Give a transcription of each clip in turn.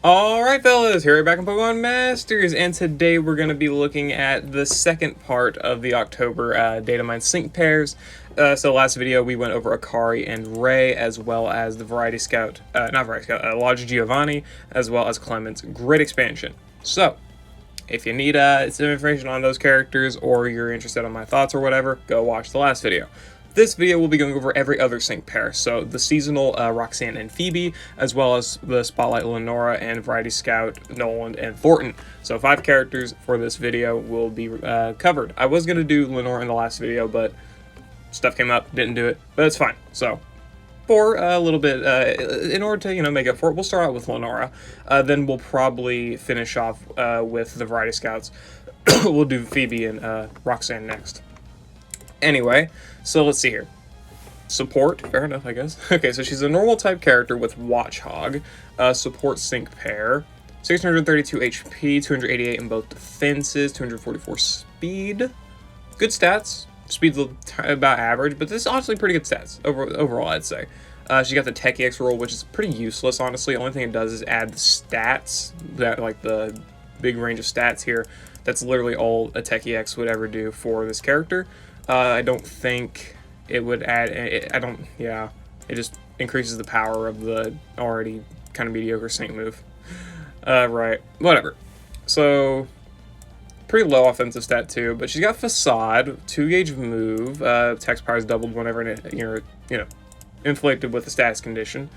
Alright fellas, here we're back in Pokemon Masters, and today we're going to be looking at the second part of the October Data Mine Sync pairs. So last video we went over Akari and Ray, as well as the Lodge Giovanni, as well as Clement's Great Expansion. So, if you need some information on those characters, or you're interested in my thoughts or whatever, go watch the last video. This video will be going over every other sync pair, so the seasonal Roxanne and Phoebe, as well as the Spotlight Lenora and Variety Scout Noland and Thorton. So 5 characters for this video will be covered. I was going to do Lenora in the last video, but stuff came up, didn't do it, but it's fine. So for a little bit, in order to make up for it, we'll start out with Lenora. Then we'll probably finish off with the Variety Scouts. We'll do Phoebe and Roxanne next. Anyway, so let's see here. Support, fair enough, I guess. Okay, so she's a normal type character with Watchhog, support sync pair, 632 HP, 288 in both defenses, 244 speed. Good stats. Speed's about average, but this is honestly pretty good stats overall, I'd say. She got the Tech EX roll, which is pretty useless, honestly. The only thing it does is add the stats, like the big range of stats here. That's literally all a Tech EX would ever do for this character. I don't think it would add, it just increases the power of the already kind of mediocre sync move. Right, whatever. So, pretty low offensive stat too, but she's got Facade, 2-gauge move, text power is doubled whenever you're, inflicted with a status condition.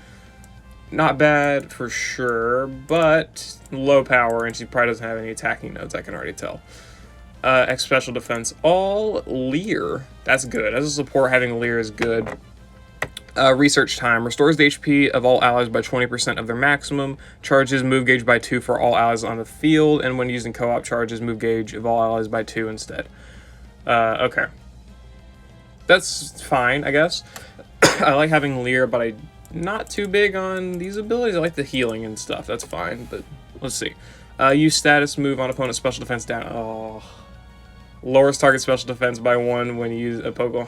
Not bad for sure, but low power, and she probably doesn't have any attacking nodes, I can already tell. X special defense, all Leer. That's good. As a support, having Leer is good. Research time restores the HP of all allies by 20% of their maximum. Charges move gauge by 2 for all allies on the field, and when using co-op, charges move gauge of all allies by 2 instead. Okay. That's fine, I guess. I like having Leer, but I'm not too big on these abilities. I like the healing and stuff. That's fine, but let's see. Use status move on opponent's special defense down. Oh. Lowers target special defense by 1 when you use a Pokemon.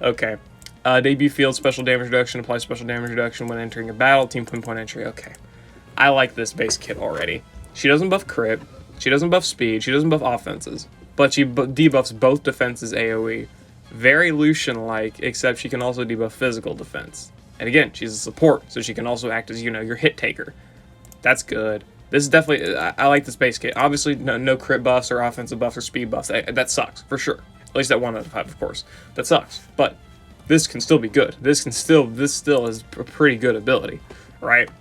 Okay. Debut field special damage reduction. Apply special damage reduction when entering a battle. Team point entry. Okay. I like this base kit already. She doesn't buff crit. She doesn't buff speed. She doesn't buff offenses. But she debuffs both defenses AoE. Very Lucian-like, except she can also debuff physical defense. And again, she's a support, so she can also act as, your hit taker. That's good. This is definitely, I like this base kit. Obviously, no crit buffs or offensive buffs or speed buffs. That sucks, for sure. At least at 1 out of 5, of course. That sucks. But this can still be good. This still is a pretty good ability, right?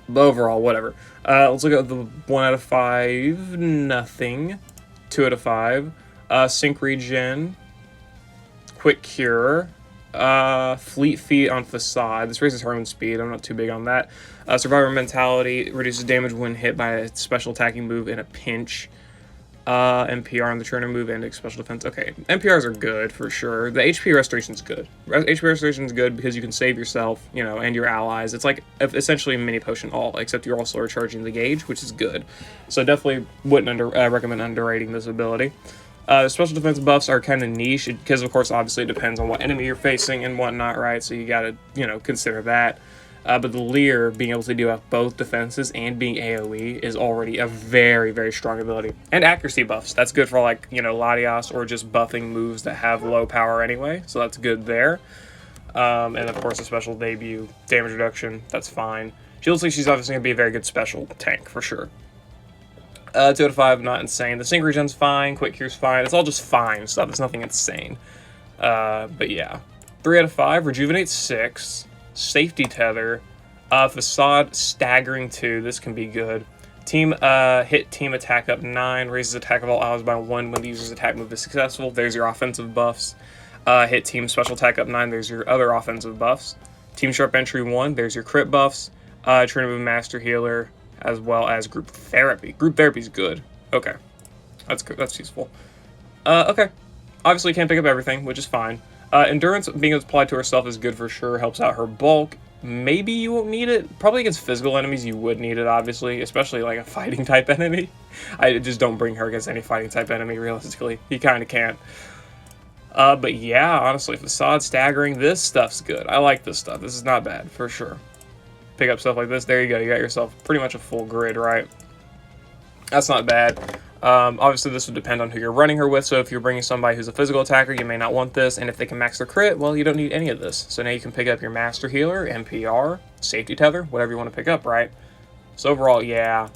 But overall, whatever. Let's look at the 1 out of 5, nothing. 2 out of 5. Sync regen. Quick cure. Fleet Feet on Facade. This raises her own speed. I'm not too big on that. Survivor Mentality reduces damage when hit by a special attacking move in a pinch. NPR on the trainer move and special defense. Okay, NPRs are good for sure. The HP restoration is good. HP restoration is good because you can save yourself, and your allies. It's like essentially a mini potion all, except you're also recharging the gauge, which is good. So definitely wouldn't recommend underrating this ability. The special defense buffs are kind of niche because, of course, obviously it depends on what enemy you're facing and whatnot, right? So you gotta, consider that. But the Leer, being able to do both defenses and being AoE is already a very, very strong ability. And accuracy buffs. That's good for, like, Latias or just buffing moves that have low power anyway. So that's good there. And, of course, a special debut damage reduction. That's fine. She looks like she's obviously going to be a very good special tank for sure. 2 out of 5, not insane. The sync regen's fine. Quick cure's fine. It's all just fine stuff. It's nothing insane. But yeah. 3 out of 5. Rejuvenate 6. Safety tether. Facade staggering 2. This can be good. Team hit team attack up 9. Raises attack of all allies by 1 when the user's attack move is successful. There's your offensive buffs. Hit team special attack up 9. There's your other offensive buffs. Team sharp entry 1. There's your crit buffs. Trainer move master healer, as well as group therapy. Group therapy is good. Okay. That's good. That's useful. Okay. Obviously, can't pick up everything, which is fine. Endurance, being applied to herself is good for sure. Helps out her bulk. Maybe you won't need it. Probably against physical enemies, you would need it, obviously. Especially, like, a fighting-type enemy. I just don't bring her against any fighting-type enemy, realistically. You kind of can't. But yeah, honestly, Facade, staggering, this stuff's good. I like this stuff. This is not bad, for sure. pick up stuff like this. There you go. You got yourself pretty much a full grid, right? That's not bad. Obviously, this would depend on who you're running her with. So if you're bringing somebody who's a physical attacker, you may not want this. And if they can max their crit, well, you don't need any of this. So now you can pick up your Master Healer, NPR, Safety Tether, whatever you want to pick up, right? So overall, yeah.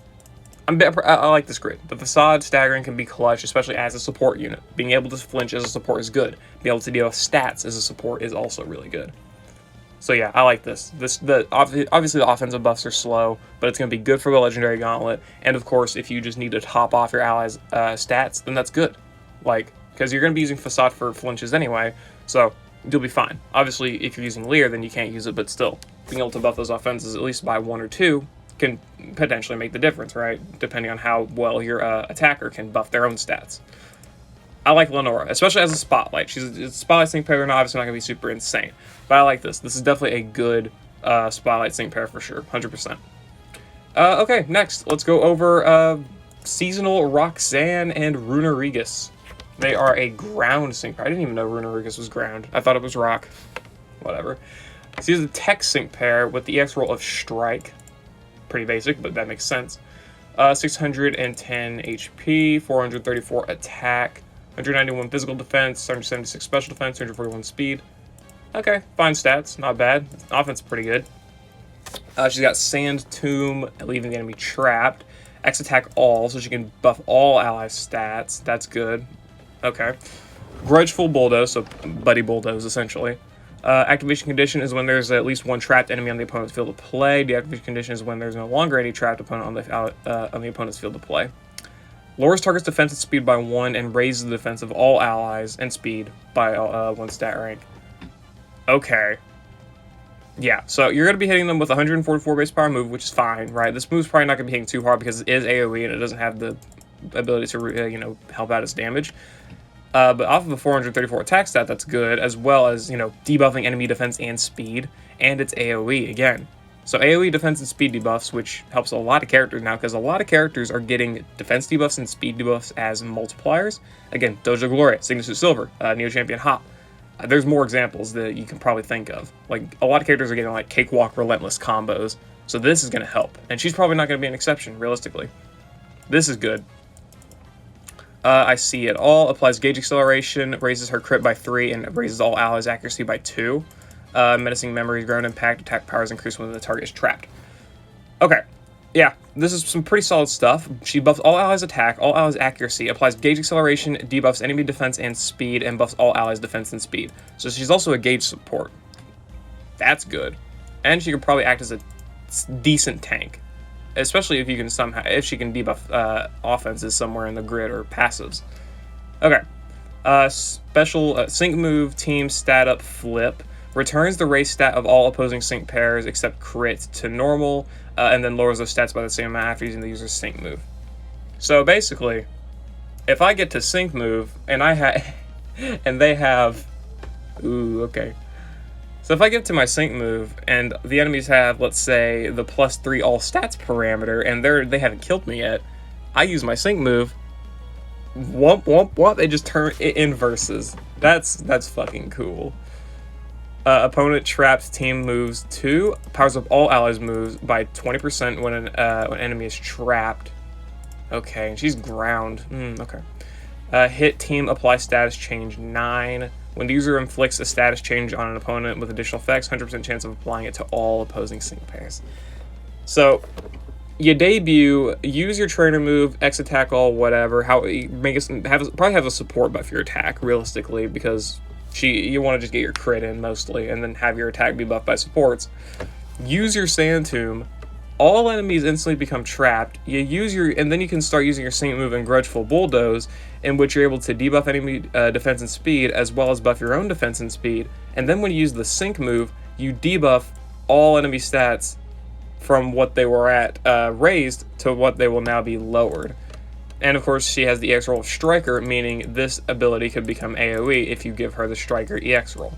I like this grid. The Facade staggering can be clutch, especially as a support unit. Being able to flinch as a support is good. Being able to deal with stats as a support is also really good. So yeah, I like this. Obviously the offensive buffs are slow, but it's going to be good for the Legendary Gauntlet. And of course, if you just need to top off your allies' stats, then that's good. Like, because you're going to be using Facade for flinches anyway, so you'll be fine. Obviously, if you're using Leer, then you can't use it, but still, being able to buff those offenses at least by 1 or 2 can potentially make the difference, right? Depending on how well your attacker can buff their own stats. I like Lenora, especially as a Spotlight. She's a Spotlight sync pair, obviously not going to be super insane. But I like this. This is definitely a good Spotlight sync pair for sure, 100%. Okay, next, let's go over Seasonal Roxanne and Runerigus. They are a ground sync pair. I didn't even know Runerigus was ground. I thought it was rock. Whatever. So here's a tech sync pair with the EX roll of Strike. Pretty basic, but that makes sense. 610 HP, 434 attack, 191 physical defense, 176 special defense, 241 speed. Okay, fine stats, not bad. Offense pretty good. She's got Sand Tomb, leaving the enemy trapped. X attack all, so she can buff all ally stats. That's good. Okay. Grudgeful Bulldoze, so Buddy Bulldoze essentially. Activation condition is when there's at least one trapped enemy on the opponent's field of play. Deactivation condition is when there's no longer any trapped opponent on the opponent's field of play. Lowers target's defense and speed by 1 and raises the defense of all allies and speed by 1 stat rank. Okay. Yeah, so you're going to be hitting them with 144 base power move, which is fine, right? This move's probably not going to be hitting too hard because it is AoE and it doesn't have the ability to, help out its damage. But off of a 434 attack stat, that's good, as well as, debuffing enemy defense and speed, and it's AoE again. So AoE defense and speed debuffs, which helps a lot of characters now, because a lot of characters are getting defense debuffs and speed debuffs as multipliers. Again, Dojo Gloria, Signet Suit Silver, Neo Champion Hop. There's more examples that you can probably think of. Like, a lot of characters are getting, like, Cakewalk Relentless combos, so this is going to help. And she's probably not going to be an exception, realistically. This is good. I see it all. Applies Gauge Acceleration, raises her crit by 3, and raises all allies' accuracy by 2. Menacing Memory, Ground Impact, attack powers increase when the target is trapped. Okay, yeah, this is some pretty solid stuff. She buffs all allies' attack, all allies' accuracy, applies Gauge Acceleration, debuffs enemy defense and speed, and buffs all allies' defense and speed. So she's also a gauge support. That's good. And she could probably act as a decent tank. Especially if you can if she can debuff offenses somewhere in the grid or passives. Okay. Special sync move, team stat up flip. Returns the race stat of all opposing sync pairs except crit to normal, and then lowers those stats by the same amount after using the user's sync move. So basically, if I get to sync move and and they have, ooh, okay. So if I get to my sync move and the enemies have, let's say, the +3 all stats parameter and they haven't killed me yet, I use my sync move. Womp womp womp. They just turn it inverses. That's fucking cool. Opponent trapped team moves 2. Powers up all allies moves by 20% when an enemy is trapped. Okay, and she's ground. Okay. Hit team apply status change 9. When the user inflicts a status change on an opponent with additional effects, 100% chance of applying it to all opposing sync pairs. So, you debut, use your trainer move, X attack all, whatever. Probably have a support buff for your attack, realistically, because you want to just get your crit in mostly, and then have your attack be buffed by supports. Use your Sand Tomb. All enemies instantly become trapped. And then you can start using your sync move and Grudgeful Bulldoze, in which you're able to debuff enemy defense and speed, as well as buff your own defense and speed. And then when you use the sync move, you debuff all enemy stats from what they were at raised to what they will now be lowered. And of course, she has the EX roll of Striker, meaning this ability could become AoE if you give her the Striker EX roll.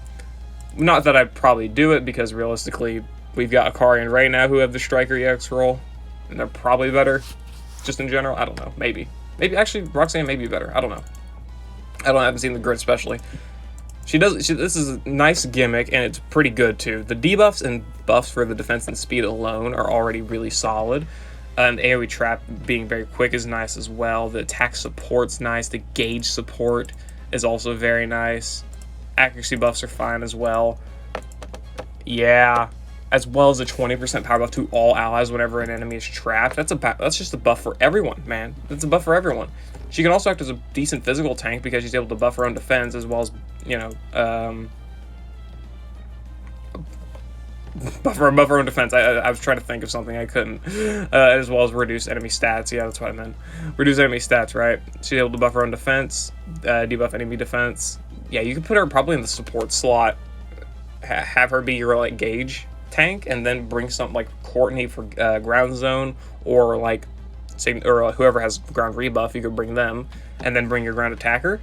Not that I'd probably do it, because realistically, we've got Akari and Ray now who have the Striker EX roll, and they're probably better, just in general. I don't know, maybe. Maybe, actually, Roxanne may be better. I don't know. I haven't seen the grid especially. This is a nice gimmick, and it's pretty good too. The debuffs and buffs for the defense and speed alone are already really solid. And AoE trap being very quick is nice as well. The attack support's nice. The gauge support is also very nice. Accuracy buffs are fine as well. Yeah, as well as a 20% power buff to all allies whenever an enemy is trapped. That's just a buff for everyone, man. That's a buff for everyone. She can also act as a decent physical tank because she's able to buff her own defense as well as, you know, buff her own defense. I was trying to think of something, I couldn't. As well as reduce enemy stats. Yeah, that's what I meant. Reduce enemy stats, right? She's able to buff her own defense, debuff enemy defense. Yeah, you could put her probably in the support slot. Have her be your, like, gauge tank, and then bring something like Courtney for ground zone, or like, say, or whoever has ground rebuff, you could bring them, and then bring your ground attacker.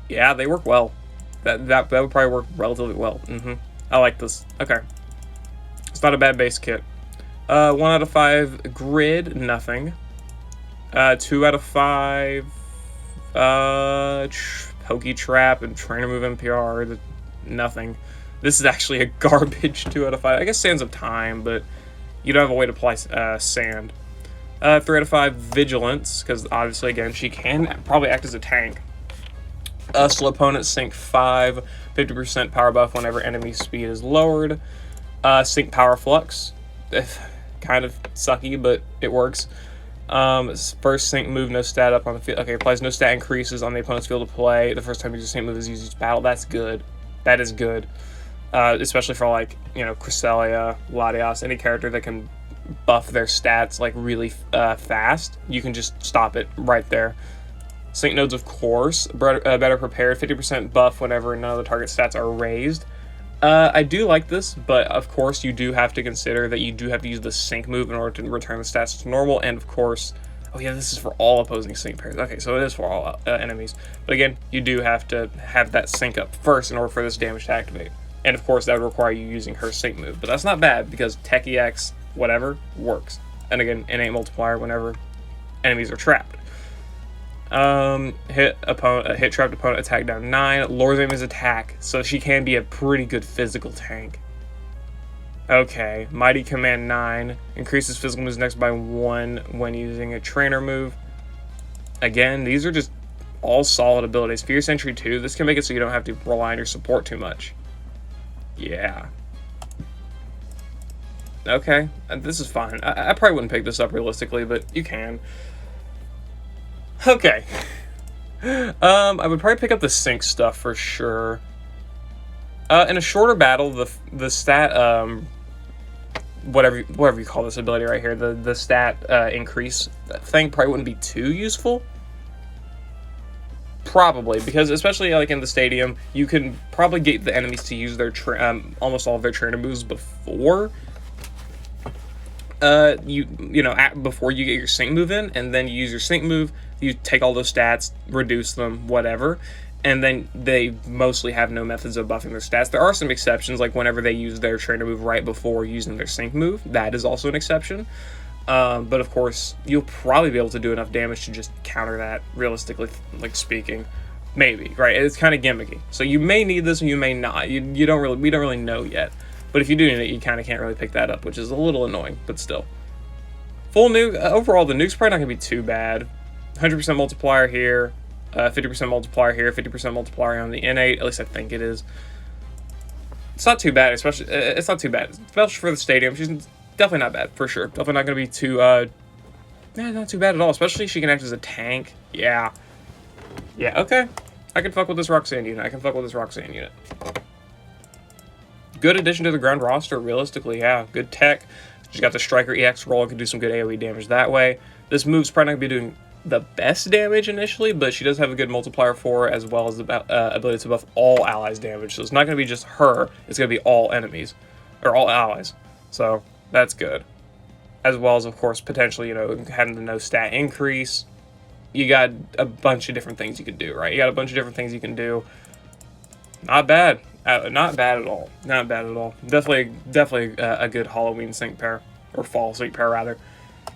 Yeah, they work well. That would probably work relatively well. I like this. Okay. It's not a bad base kit. 1 out of 5 grid, nothing. 2 out of 5 Poke Trap and Trainer Move NPR, nothing. This is actually a garbage 2 out of 5. I guess Sands of Time, but you don't have a way to apply sand. 3 out of 5 Vigilance, because obviously, again, she can probably act as a tank. Slow Opponent Sync 5, 50% power buff whenever enemy speed is lowered. Sync Power Flux, kind of sucky, but it works. First sync move, no stat up on the field. Okay, applies no stat increases on the opponent's field of play. The first time your sync move is used in battle. That's good. That is good. Especially for, like, you know, Cresselia, Latias, any character that can buff their stats, like, really fast. You can just stop it right there. Sync nodes, of course, better prepared, 50% buff whenever none of the target stats are raised. I do like this, but of course you do have to consider that you do have to use the sync move in order to return the stats to normal, and of course, oh yeah, this is for all opposing sync pairs. Okay, so it is for all enemies. But again, you do have to have that sync up first in order for this damage to activate. And of course, that would require you using her sync move. But that's not bad, because Tech EX, whatever, works. And again, innate multiplier whenever enemies are trapped. Hit trapped opponent, attack down 9. Lures enemy's attack, so she can be a pretty good physical tank. Okay, Mighty Command 9. Increases physical moves next by 1 when using a trainer move. Again, these are just all solid abilities. Fierce Entry 2, this can make it so you don't have to rely on your support too much. Yeah. Okay, this is fine. I probably wouldn't pick this up realistically, but you can. Okay. I would probably pick up the sync stuff for sure. In a shorter battle, the stat, whatever you call this ability right here, the stat increase thing probably wouldn't be too useful. Probably, because especially like in the stadium, you can probably get the enemies to use their almost all of their trainer moves before before you get your sync move in, and then you use your sync move, you take all those stats, reduce them, whatever, and then they mostly have no methods of buffing their stats. There are some exceptions, like whenever they use their trainer move right before using their sync move. That is also an exception. But of course, you'll probably be able to do enough damage to just counter that, realistically, like speaking. Maybe, right? It's kind of gimmicky. So you may need this, or you may not. We don't really know yet. But if you do need it, you kind of can't really pick that up, which is a little annoying, but still. Full nuke, overall, the nuke's probably not going to be too bad. 100% multiplier here, 50% multiplier here, 50% multiplier on the innate, at least I think it is. It's not too bad, it's not too bad, especially for the stadium. She's definitely not bad, for sure. Definitely not going to be too, not too bad at all, especially she can act as a tank. Yeah. Yeah, okay. I can fuck with this Roxanne unit. Good addition to the ground roster, realistically, yeah. Good tech. She's got the Striker EX roll and can do some good AoE damage that way. This move's probably not going to be doing the best damage initially, but she does have a good multiplier for her, as well as the ability to buff all allies damage. So it's not going to be just her, it's going to be all enemies, or all allies. So that's good. As well as, of course, potentially, having the no stat increase. You got a bunch of different things you can do, right? You got a bunch of different things you can do. Not bad. Not bad at all. Not bad at all. Definitely a good Halloween sync pair, or fall sync pair rather.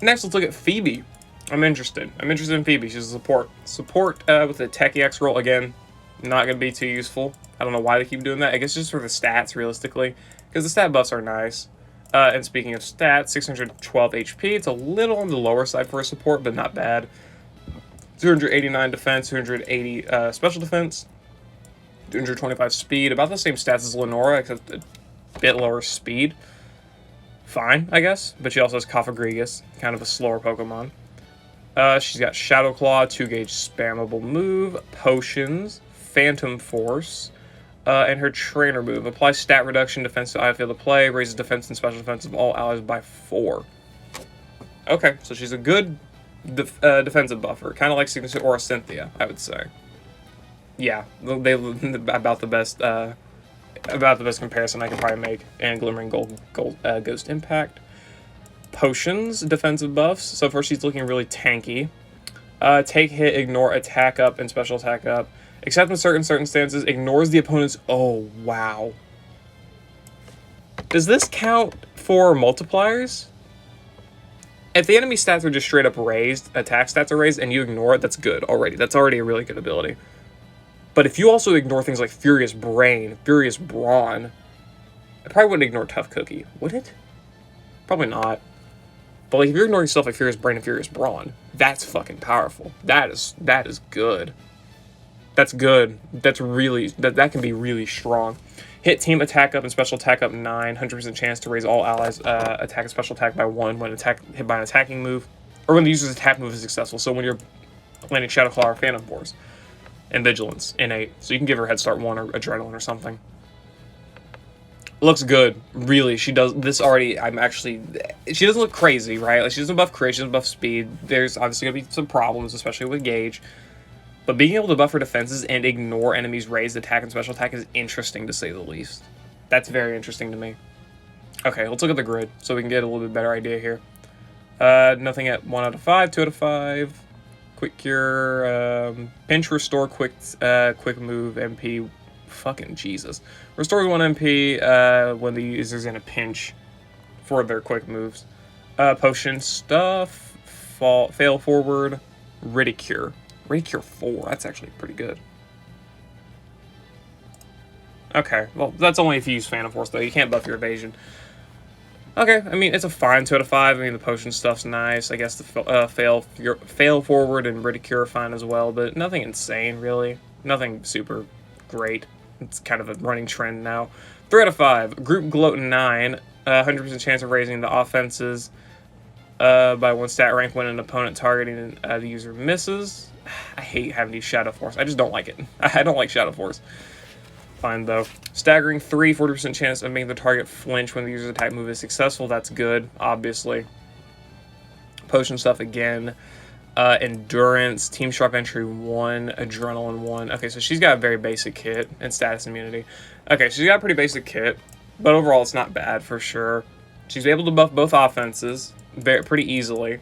Next, let's look at Phoebe. I'm interested in Phoebe. She's a support with the Tech EX roll. Again, not going to be too useful. I don't know why they keep doing that. I guess just for the stats, realistically, because the stat buffs are nice. And speaking of stats, 612 HP. It's a little on the lower side for a support, but not bad. 289 defense, 280 special defense, 225 speed. About the same stats as Lenora, except a bit lower speed. Fine, I guess. But she also has Cofagrigus, kind of a slower Pokemon. She's got Shadow Claw, 2-gauge spammable move, Potions, Phantom Force, and her trainer move. Applies stat reduction, defense to eye field of play, raises defense and special defense of all allies by 4. Okay, so she's a good defensive buffer, kind of like Signature or Cynthia, I would say. Yeah, they about the best comparison I can probably make. And Glimmering Ghost Impact. Potions, defensive buffs. So far she's looking really tanky. Take hit, ignore, attack up, and special attack up. Except in certain circumstances, ignores the opponent's... Oh, wow. Does this count for multipliers? If the enemy stats are just straight up raised, attack stats are raised, and you ignore it, that's good already. That's already a really good ability. But if you also ignore things like Furious Brain, Furious Brawn, I probably wouldn't ignore Tough Cookie, would it? Probably not. But like if you're ignoring stuff like Furious Brain and Furious Brawn, that's fucking powerful. That is good. That's good. That's really... That can be really strong. Hit, team, attack up, and special attack up 9. 100% chance to raise all allies attack and special attack by 1 when hit by an attacking move. Or when the user's attack move is successful. So when you're landing Shadow Claw or Phantom Force. And Vigilance, innate. So you can give her Head Start 1 or Adrenaline or something. Looks good. Really, she does... This already... She doesn't look crazy, right? Like, she doesn't buff crit, she doesn't buff speed. There's obviously going to be some problems, especially with Gauge. But being able to buff her defenses and ignore enemies' raised attack and special attack is interesting, to say the least. That's very interesting to me. Okay, let's look at the grid so we can get a little bit better idea here. Nothing at 1 out of 5, 2 out of 5. Quick Cure, Pinch, Restore, Quick Move, MP. Fucking Jesus. Restores 1 MP when the user's in a pinch for their quick moves. Potion Stuff, Fail Forward, Ridicure. Ridicure 4, that's actually pretty good. Okay, well, that's only if you use Phantom Force, though. You can't buff your evasion. Okay, I mean, it's a fine 2 out of 5. I mean, the potion stuff's nice. I guess the fail forward and Ridicure are fine as well, but nothing insane, really. Nothing super great. It's kind of a running trend now. 3 out of 5. Group Gloat 9. 100% chance of raising the offenses by 1 stat rank when an opponent targeting the user misses. I hate having to use Shadow Force. I just don't like it. I don't like Shadow Force. Fine, though. Staggering 3, 40% chance of making the target flinch when the user's attack move is successful. That's good, obviously. Potion stuff again. Endurance, Team Sharp Entry 1, Adrenaline 1. Okay, so she's got a very basic kit and status immunity. Okay, she's got a pretty basic kit, but overall it's not bad for sure. She's able to buff both offenses pretty easily.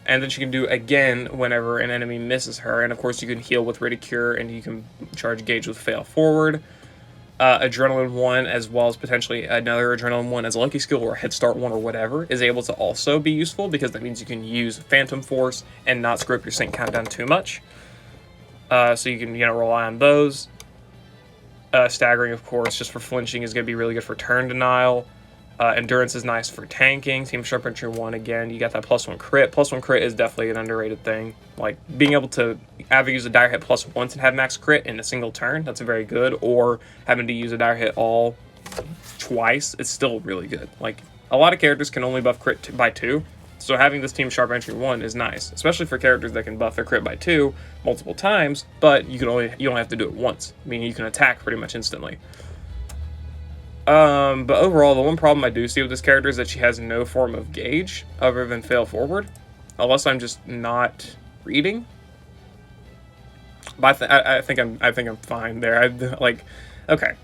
And then she can do again whenever an enemy misses her. And of course you can heal with Ridicure and you can charge Gauge with Fail Forward. Adrenaline 1, as well as potentially another Adrenaline 1 as a Lucky Skill or Head Start 1 or whatever, is able to also be useful because that means you can use Phantom Force and not screw up your sync countdown too much. So you can, rely on those. Staggering, of course, just for flinching is going to be really good for turn denial. Endurance is nice for tanking. Team Sharp Entry 1, again, you got that +1 crit. +1 crit is definitely an underrated thing. Like, being able to either use a dire hit plus once and have max crit in a single turn, that's very good. Or having to use a dire hit all twice, it's still really good. Like, a lot of characters can only buff crit by 2. So having this Team Sharp Entry 1 is nice. Especially for characters that can buff their crit by 2 multiple times, but you only have to do it once. Meaning you can attack pretty much instantly. But overall, the one problem I do see with this character is that she has no form of gauge other than Fail Forward, unless I'm just not reading. But I think I'm fine there. Okay,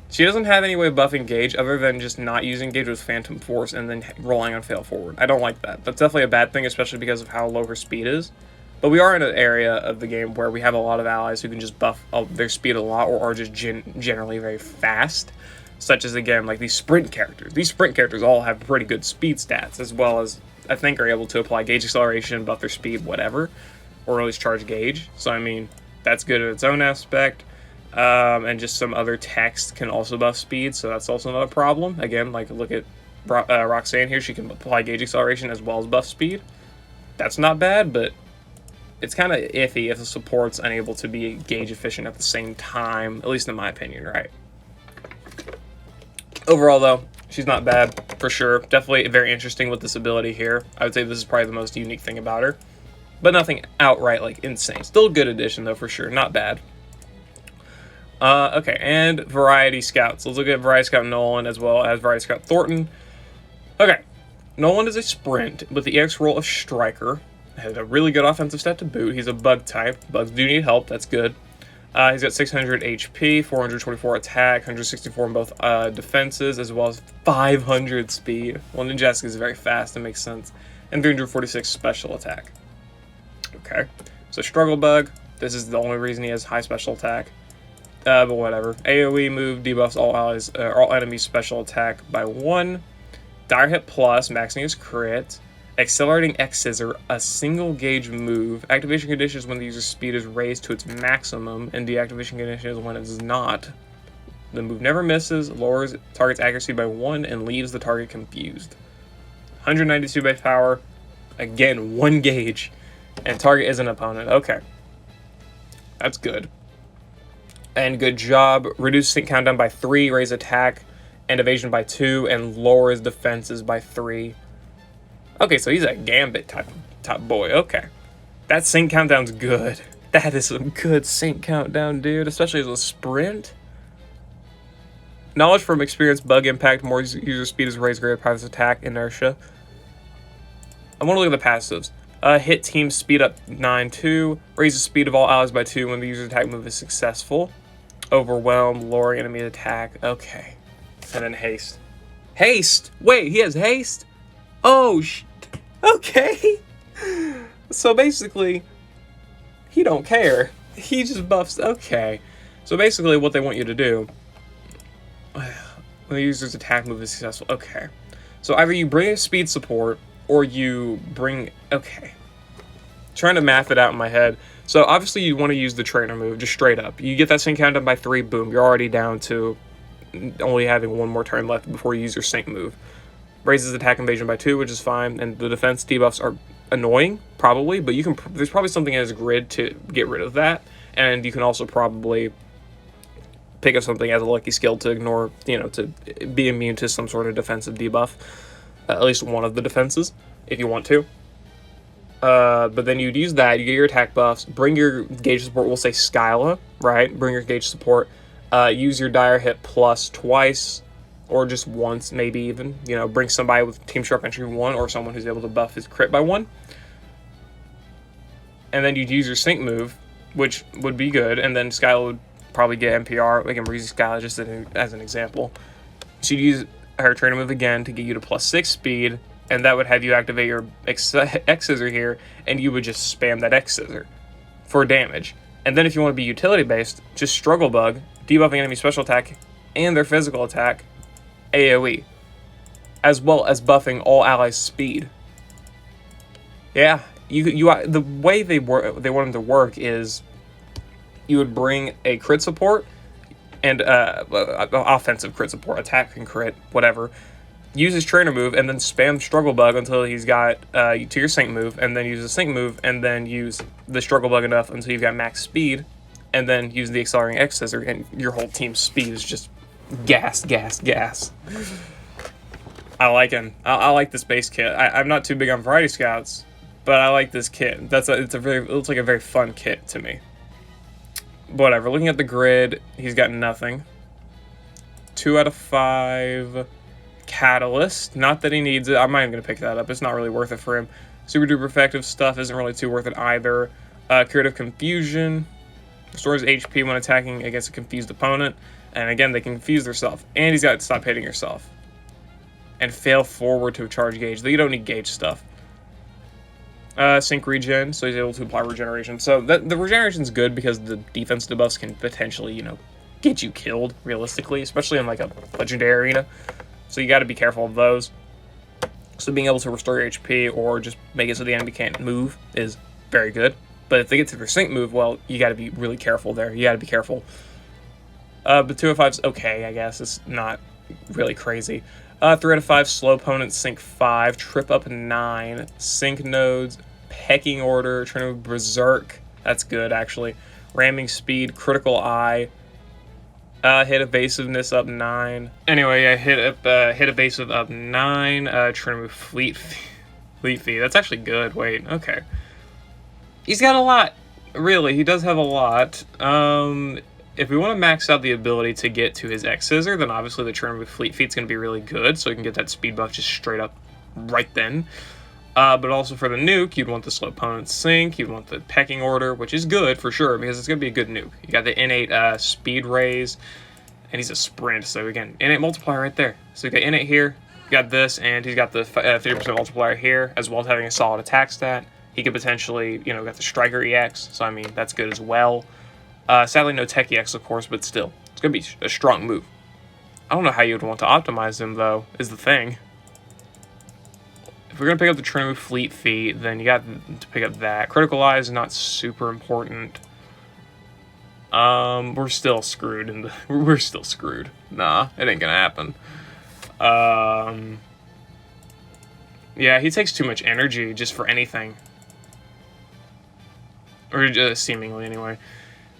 she doesn't have any way of buffing gauge other than just not using gauge with Phantom Force and then relying on Fail Forward. I don't like that. That's definitely a bad thing, especially because of how low her speed is. But we are in an area of the game where we have a lot of allies who can just buff their speed a lot or are just generally very fast. Such as, again, like these sprint characters. These sprint characters all have pretty good speed stats, as well as, I think, are able to apply gauge acceleration, buff their speed, whatever, or at least charge gauge. So, I mean, that's good in its own aspect. And just some other text can also buff speed, so that's also not a problem. Again, like look at Roxanne here, she can apply gauge acceleration as well as buff speed. That's not bad, but it's kind of iffy if the support's unable to be gauge efficient at the same time, at least in my opinion, right? Overall, though, she's not bad, for sure. Definitely very interesting with this ability here. I would say this is probably the most unique thing about her. But nothing outright, like, insane. Still a good addition, though, for sure. Not bad. Okay, and Variety Scouts. Let's look at Variety Scout Noland as well as Variety Scout Thorton. Okay, Noland is a sprint with the EX roll of Striker. Has a really good offensive stat to boot. He's a bug type. Bugs do need help. That's good. He's got 600 HP, 424 attack, 164 in both defenses, as well as 500 speed. Well, Ninjask is very fast. That makes sense. And 346 special attack. Okay. So Struggle Bug. This is the only reason he has high special attack. But whatever. AoE move debuffs all allies, all enemies special attack by 1. Dire Hit Plus, maxing his crit. Accelerating X Scissor, a single gauge move. Activation conditions when the user's speed is raised to its maximum, and deactivation conditions when it's not. The move never misses, lowers target's accuracy by 1, and leaves the target confused. 192 base power, again, 1 gauge, and target is an opponent. Okay. That's good. And good job. Reduce sync countdown by 3, raise attack and evasion by 2, and lowers defenses by 3. Okay, so he's a Gambit type boy. Okay. That sync countdown's good. That is some good sync countdown, dude. Especially as a sprint. Knowledge from experience, bug impact, more user speed is raised, greater passive attack, inertia. I want to look at the passives. Hit team speed up 9-2. Raise the speed of all allies by 2 when the user's attack move is successful. Overwhelm, lowering enemy attack. Okay. And then haste. Haste! Wait, he has haste? Oh, okay. So basically, he don't care. He just buffs. Okay. So basically, what they want you to do when the user's attack move is successful. Okay. So either you bring a speed support or you bring. Okay. Trying to math it out in my head. So obviously, you want to use the trainer move just straight up. You get that sync countdown by 3. Boom. You're already down to only having 1 more turn left before you use your sync move. Raises attack invasion by 2, which is fine, and the defense debuffs are annoying, probably, but you can. There's probably something in his grid to get rid of that, and you can also probably pick up something as a lucky skill to ignore, to be immune to some sort of defensive debuff, at least one of the defenses, if you want to. But then you'd use that, you get your attack buffs, bring your gauge support, we'll say Skyla, right? Bring your gauge support, use your Dire Hit Plus twice, or just once, maybe even. Bring somebody with Team Sharp Entry 1 or someone who's able to buff his crit by 1. And then you'd use your sync move, which would be good, and then Skyla would probably get NPR. We can use Skyla just as an example. She'd use her trainer move again to get you to +6 speed, and that would have you activate your X Scissor here, and you would just spam that X Scissor for damage. And then if you want to be utility-based, just Struggle Bug, debuffing enemy special attack and their physical attack, AoE, as well as buffing all allies' speed. Yeah, the way they want them to work is you would bring a crit support and offensive crit support, attack and crit, whatever. Use his trainer move and then spam Struggle Bug until he's got to your sync move, and then use the sync move and then use the Struggle Bug enough until you've got max speed, and then use the accelerating X Scissor, and your whole team's speed is just gas. I like him. I like this base kit. I'm not too big on Variety Scouts, but I like this kit. It looks like a very fun kit to me. Whatever. Looking at the grid, he's got nothing. 2 out of 5. Catalyst. Not that he needs it. I'm not even gonna pick that up. It's not really worth it for him. Super duper effective stuff isn't really too worth it either. Creative Confusion. Restores HP when attacking against a confused opponent. And again, they can confuse themselves. And he's got to stop hitting yourself. And fail forward to charge gauge. Though you don't need gauge stuff. Sync regen, so he's able to apply regeneration. So the regeneration's good because the defense debuffs can potentially, get you killed, realistically. Especially in like a legendary arena. So you got to be careful of those. So being able to restore your HP or just make it so the enemy can't move is very good. But if they get to their sync move, well, you got to be really careful there. You got to be careful. But 2 out of 5's okay, I guess. It's not really crazy. 3 out of 5, slow opponents, sync 5, trip up 9, sync nodes, pecking order, turn to berserk. That's good, actually. Ramming speed, critical eye, hit evasiveness up 9. Anyway, I hit evasive up 9, trying to move fleet feet. That's actually good. Wait, okay. He's got a lot. Really, he does have a lot. If we want to max out the ability to get to his X Scissor, then obviously the turn with Fleet Feet's going to be really good, so we can get that speed buff just straight up right then. But also for the nuke, you'd want the slow opponent sync, you'd want the pecking order, which is good for sure, because it's going to be a good nuke. You got the innate speed raise, and he's a sprint, so again, innate multiplier right there. So you got innate here, you got this, and he's got the 30% multiplier here, as well as having a solid attack stat. He could potentially, got the Striker EX, so I mean, that's good as well. Sadly, no Tech EX, of course, but still, it's going to be a strong move. I don't know how you would want to optimize him, though, is the thing. If we're going to pick up the Trim Fleet Feet, then you got to pick up that. Critical Eye is not super important. We're still screwed. We're still screwed. Nah, it ain't going to happen. Yeah, he takes too much energy just for anything. Or just seemingly, anyway.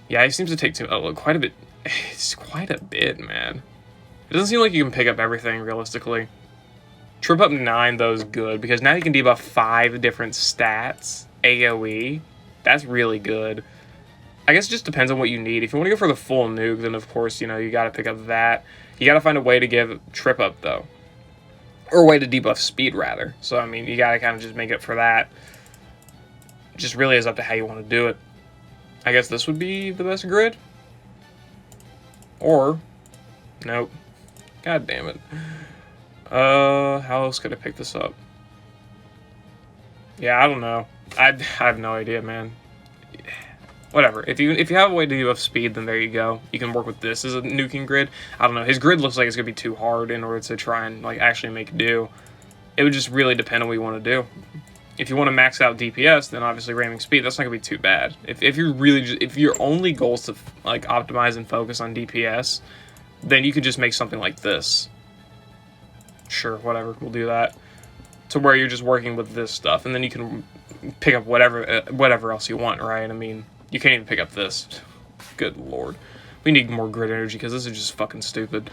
Yeah, he seems to take quite a bit. It's quite a bit, man. It doesn't seem like you can pick up everything, realistically. Trip up 9, though, is good, because now you can debuff 5 different stats, AoE. That's really good. I guess it just depends on what you need. If you want to go for the full nuke, then, of course, you got to pick up that. You got to find a way to give Trip up, though. Or a way to debuff speed, rather. So, I mean, you got to kind of just make it for that. Just really is up to how you want to do it. I guess this would be the best grid. Or, nope. God damn it. How else could I pick this up? Yeah, I don't know. I have no idea, man. Whatever. If you have a way to debuff speed, then there you go. You can work with this as a nuking grid. I don't know. His grid looks like it's gonna be too hard in order to try and actually make do. It would just really depend on what you want to do. If you want to max out DPS, then obviously ramming speed, that's not gonna be too bad. If you're really if your only goal is to optimize and focus on DPS, then you could just make something like this. Sure, whatever, we'll do that. To where you're just working with this stuff, and then you can pick up whatever else you want, right? I mean, you can't even pick up this. Good lord. We need more grid energy, because this is just fucking stupid.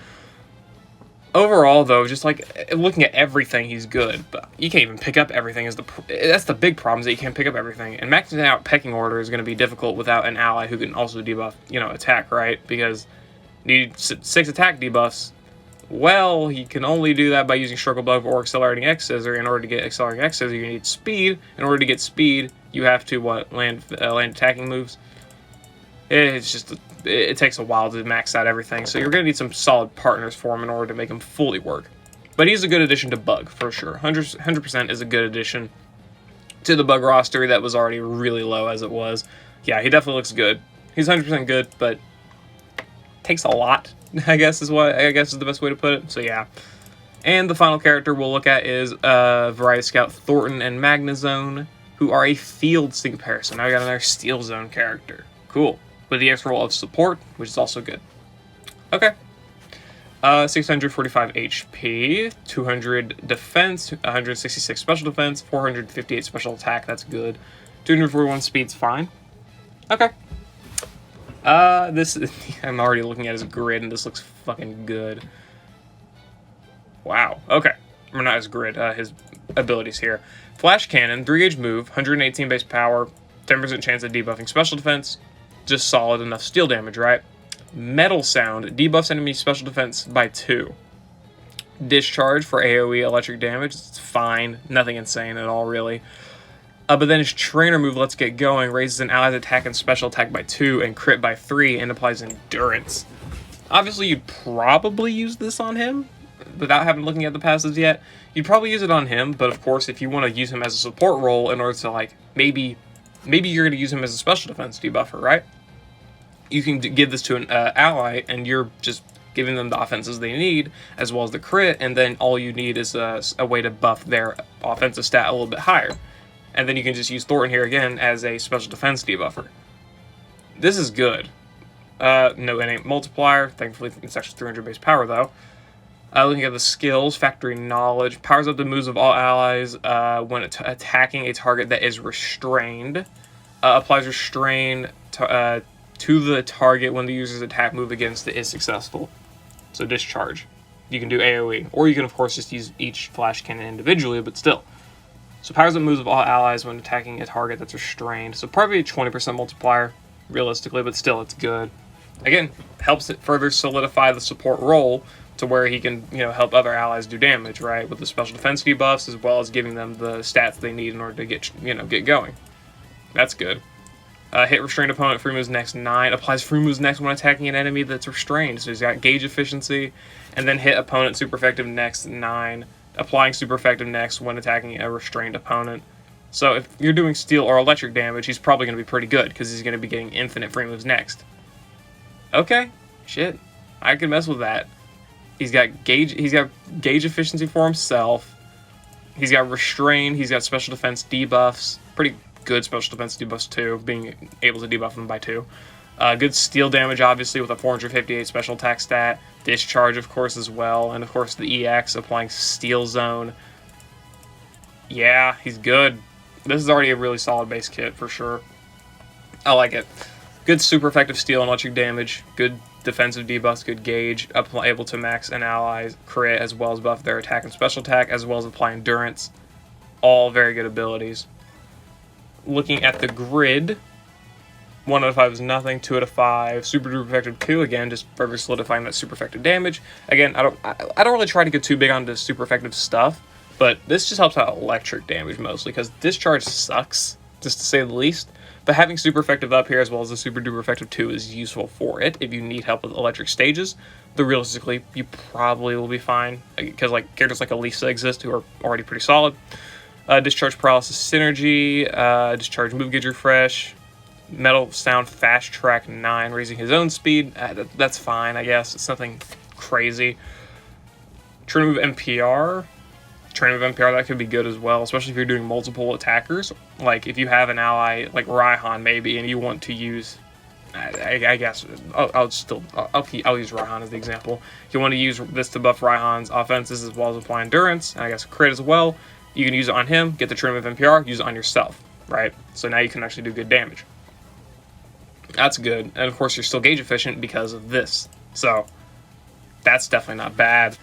Overall, though, just looking at everything, he's good, but you can't even pick up everything. That's the big problem, is that you can't pick up everything. And maxing out pecking order is going to be difficult without an ally who can also debuff, attack, right? Because you need 6 attack debuffs. Well, you can only do that by using Struggle Bug or Accelerating X Scissor. In order to get Accelerating X Scissor, you need speed. In order to get speed, you have to, land attacking moves. It's just, it takes a while to max out everything. So you're going to need some solid partners for him in order to make him fully work. But he's a good addition to Bug, for sure. 100% is a good addition to the Bug roster that was already really low as it was. Yeah, he definitely looks good. He's 100% good, but takes a lot, I guess is the best way to put it. So yeah. And the final character we'll look at is Variety Scout Thorton and Magnezone, who are a field sync pair. So now we got another Steel Zone character. Cool. With the extra role of support, which is also good. Okay. 645 HP, 200 defense, 166 special defense, 458 special attack. That's good. 241 speed's fine. Okay. I'm already looking at his grid, and this looks fucking good. Wow. Okay. Or not his grid, his abilities here. Flash Cannon, 3-gauge move, 118 base power, 10% chance of debuffing special defense. Just solid enough steel damage, right? Metal Sound, debuffs enemy special defense by 2. Discharge for AoE electric damage, it's fine. Nothing insane at all, really. But then his trainer move, Let's Get Going, raises an ally's attack and special attack by 2 and crit by 3 and applies endurance. Obviously, you'd probably use this on him without having looking at the passives yet. You'd probably use it on him, but of course, if you want to use him as a support role in order to, maybe you're going to use him as a special defense debuffer, right? You can give this to an ally, and you're just giving them the offenses they need, as well as the crit, and then all you need is a way to buff their offensive stat a little bit higher. And then you can just use Thornton here again as a special defense debuffer. This is good. No innate multiplier. Thankfully, it's actually 300 base power, though. Looking at the skills, Factory Knowledge. Powers up the moves of all allies when attacking a target that is restrained. Applies restrain to the target when the user's attack move against it is successful. So discharge. You can do AoE. Or you can, of course, just use each flash cannon individually, but still. So powers up moves of all allies when attacking a target that's restrained. So probably a 20% multiplier, realistically, but still, it's good. Again, helps it further solidify the support role to where he can, help other allies do damage, right? With the special defense debuffs, as well as giving them the stats they need in order to get going. That's good. Hit restrained opponent, free moves next 9. Applies free moves next when attacking an enemy that's restrained. So he's got gauge efficiency, and then hit opponent super effective next 9. Applying super effective next when attacking a restrained opponent. So if you're doing steel or electric damage, he's probably going to be pretty good because he's going to be getting infinite free moves next. Okay, shit, I could mess with that. He's got gauge efficiency for himself. He's got restrain. He's got special defense debuffs. Pretty good special defense debuffs too, being able to debuff them by 2. Good steel damage, obviously, with a 458 special attack stat. Discharge, of course, as well. And, of course, the EX applying Steel Zone. Yeah, he's good. This is already a really solid base kit, for sure. I like it. Good super effective steel and electric damage. Good defensive debuffs, good gauge. Able to max an ally's crit, as well as buff their attack and special attack, as well as apply endurance. All very good abilities. Looking at the grid... 1 out of 5 is nothing, 2 out of 5, super duper effective 2, again, just further solidifying that super effective damage. Again, I don't really try to get too big onto super effective stuff, but this just helps out electric damage mostly, because discharge sucks, just to say the least. But having super effective up here, as well as the super duper effective 2, is useful for it. If you need help with electric stages, though realistically, you probably will be fine, because characters like Elisa exist, who are already pretty solid. Discharge paralysis synergy, discharge move gauge refresh, Metal Sound Fast Track 9, raising his own speed. That's fine, I guess. It's nothing crazy. Turn move MPR. Turn move MPR, that could be good as well, especially if you're doing multiple attackers. Like, if you have an ally, like Raihan maybe, and you want to use... I guess I'll use Raihan as the example. If you want to use this to buff Raihan's offenses as well as apply endurance, and I guess crit as well, you can use it on him, get the turn move MPR, use it on yourself, right? So now you can actually do good damage. That's good. And of course, you're still gauge efficient because of this. So that's definitely not bad.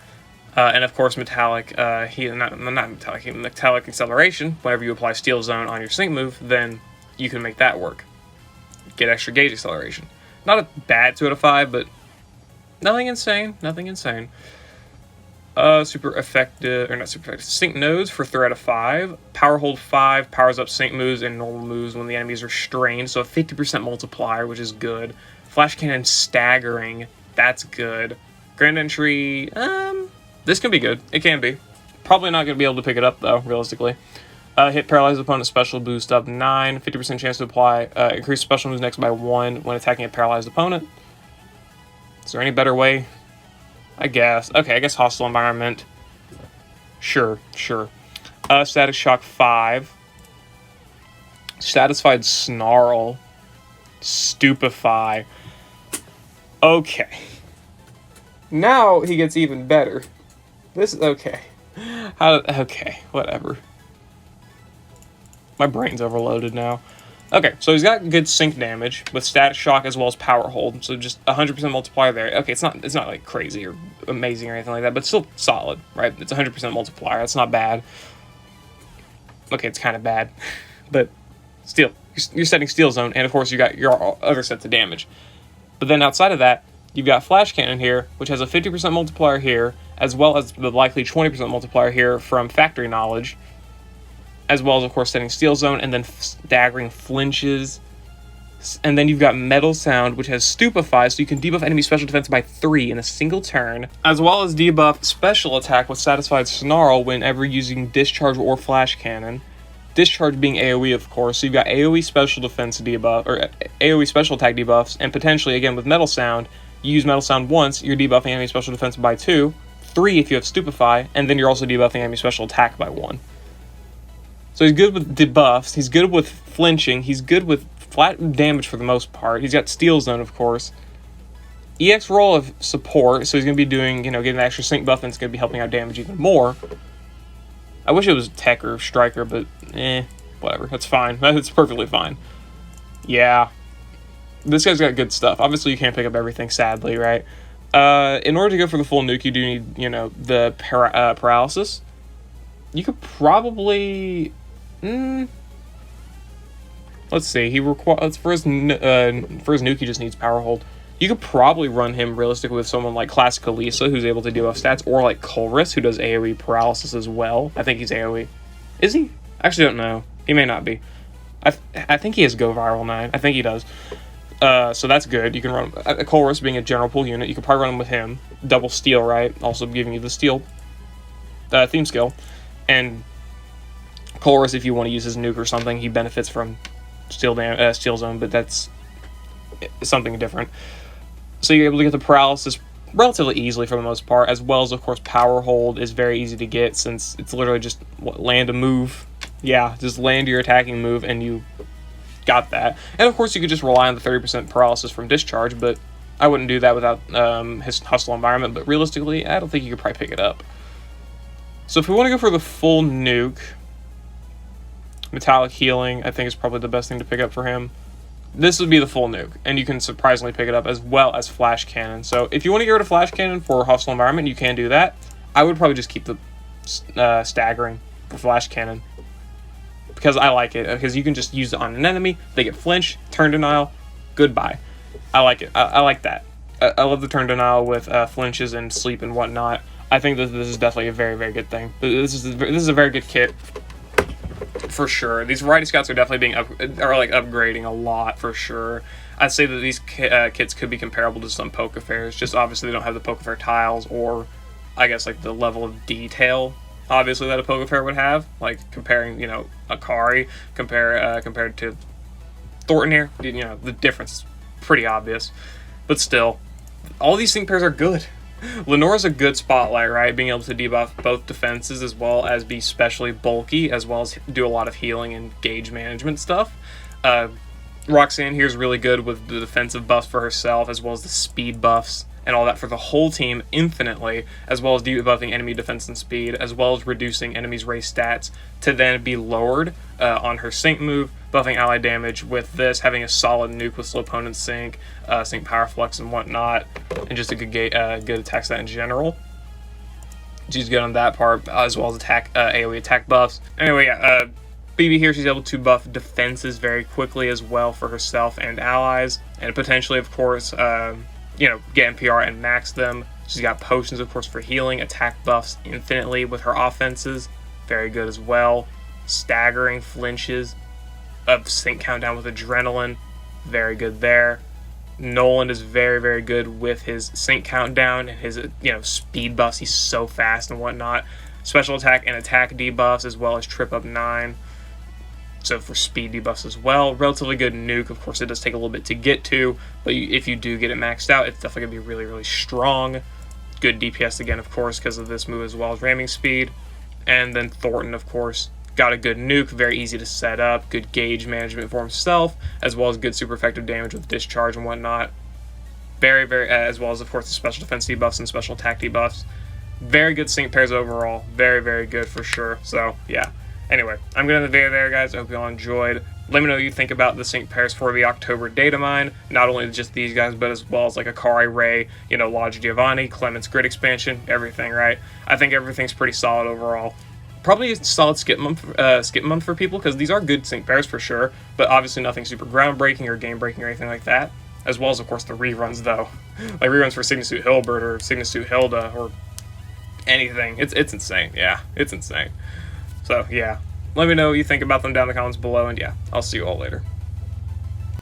And of course, metallic acceleration. Whenever you apply Steel Zone on your sync move, then you can make that work. Get extra gauge acceleration. Not a bad 2 out of 5, but nothing insane. Nothing insane. Super effective, or not super effective, sync nodes for 3 out of 5. Power hold 5, powers up sync moves and normal moves when the enemy is restrained, so a 50% multiplier, which is good. Flash cannon staggering, that's good. Grand entry, this can be good. It can be. Probably not going to be able to pick it up, though, realistically. Hit paralyzed opponent special boost up 9, 50% chance to apply, increase special moves next by 1 when attacking a paralyzed opponent. Is there any better way? I guess. Okay, I guess hostile environment. Sure. Static shock 5. Satisfied snarl. Stupefy. Okay. Now he gets even better. This is okay. Okay, whatever. My brain's overloaded now. Okay, so he's got good sync damage with static shock as well as power hold, so just 100% multiplier there. Okay, it's not like crazy or amazing or anything like that, but still solid, right? It's 100% multiplier. That's not bad. Okay, it's kind of bad, but still, you're setting Steel Zone, and of course you got your other sets of damage. But then outside of that, you've got Flash Cannon here, which has a 50% multiplier here, as well as the likely 20% multiplier here from Factory Knowledge, as well as, of course, setting Steel Zone, and then staggering flinches. And then you've got Metal Sound, which has Stupefy, so you can debuff enemy special defense by 3 in a single turn, as well as debuff special attack with Satisfied Snarl whenever using Discharge or Flash Cannon. Discharge being AoE, of course, so you've got AoE special defense debuff, or AoE special attack debuffs, and potentially, again, with Metal Sound, you use Metal Sound once, you're debuffing enemy special defense by 2, 3 if you have Stupefy, and then you're also debuffing enemy special attack by 1. So he's good with debuffs, he's good with flinching, he's good with flat damage for the most part. He's got Steel Zone, of course. EX role of support, so he's going to be doing, getting the extra sync buff, and it's going to be helping out damage even more. I wish it was tech or striker, but whatever. That's fine. That's perfectly fine. Yeah. This guy's got good stuff. Obviously, you can't pick up everything, sadly, right? In order to go for the full nuke, you do need, the paralysis. You could probably... let's see. He requires... For his nuke, he just needs power hold. You could probably run him realistically with someone like Classic Elisa, who's able to deal off stats, or like Colress, who does AoE paralysis as well. I think he's AoE. Is he? I actually don't know. He may not be. I think he has Go Viral 9. I think he does. So that's good. You can run Colress being a general pool unit. You could probably run him with him. Double steal, right? Also giving you the steal theme skill. And Colress, if you want to use his nuke or something, he benefits from steal zone, but that's something different. So you're able to get the paralysis relatively easily for the most part, as well as, of course, power hold is very easy to get since it's literally just land a move. Yeah, just land your attacking move and you got that. And, of course, you could just rely on the 30% paralysis from discharge, but I wouldn't do that without his hustle environment. But realistically, I don't think you could probably pick it up. So if we want to go for the full nuke, metallic healing, I think is probably the best thing to pick up for him. This would be the full nuke, and you can surprisingly pick it up as well as flash cannon. So if you want to get rid of flash cannon for hustle environment, you can do that. I would probably just keep the staggering for flash cannon because I like it, because you can just use it on an enemy. They get flinch, turn denial, goodbye. I like it. I like that. I love the turn denial with flinches and sleep and whatnot. I think that this is definitely a very, very good thing. This is a very good kit. For sure. These variety scouts are definitely upgrading a lot, for sure. I'd say that these kits could be comparable to some poke fairs, just obviously they don't have the poke fair tiles, or I guess like the level of detail obviously that a poke fair would have, like comparing, Akari compared to Thorton here. The difference is pretty obvious, but still, all these sync pairs are good. Lenora's a good spotlight, right? Being able to debuff both defenses as well as be specially bulky, as well as do a lot of healing and gauge management stuff. Roxanne here is really good with the defensive buffs for herself, as well as the speed buffs and all that for the whole team infinitely, as well as debuffing enemy defense and speed, as well as reducing enemies' race stats to then be lowered on her sync move, buffing ally damage with this, having a solid nuke with slow opponent sync, sync power flex and whatnot, and just a good attack stat in general. She's good on that part, as well as AoE attack buffs. Anyway, yeah, Phoebe here, she's able to buff defenses very quickly as well for herself and allies, and potentially, of course, get NPR and max them. She's got potions, of course, for healing, attack buffs infinitely with her offenses, very good as well. Staggering flinches, sync countdown with adrenaline, very good there. Noland is very, very good with his sync countdown and his speed buffs. He's so fast and whatnot. Special attack and attack debuffs, as well as trip up 9. So for speed debuffs as well. Relatively good nuke. Of course, it does take a little bit to get to, but if you do get it maxed out, it's definitely going to be really, really strong. Good DPS again, of course, because of this move, as well as ramming speed. And then Thorton, of course, got a good nuke, very easy to set up, good gauge management for himself, as well as good super effective damage with discharge and whatnot. Very, very, as well as, of course, the special defense debuffs and special attack debuffs. Very good sync pairs overall. Very, very good for sure. So, yeah. Anyway, I'm going to end the video there, guys. I hope you all enjoyed. Let me know what you think about the sync pairs for the October data mine. Not only just these guys, but as well as like Akari, Ray, Lodge Giovanni, Clement's Grid expansion, everything, right? I think everything's pretty solid overall. Probably a solid skip month for people, because these are good sync pairs for sure, but obviously nothing super groundbreaking or game breaking or anything like that. As well as, of course, the reruns, though. Like reruns for Signasuit Hilbert or Signasuit Hilda or anything. It's insane. Yeah, it's insane. So, yeah. Let me know what you think about them down in the comments below, and yeah, I'll see you all later.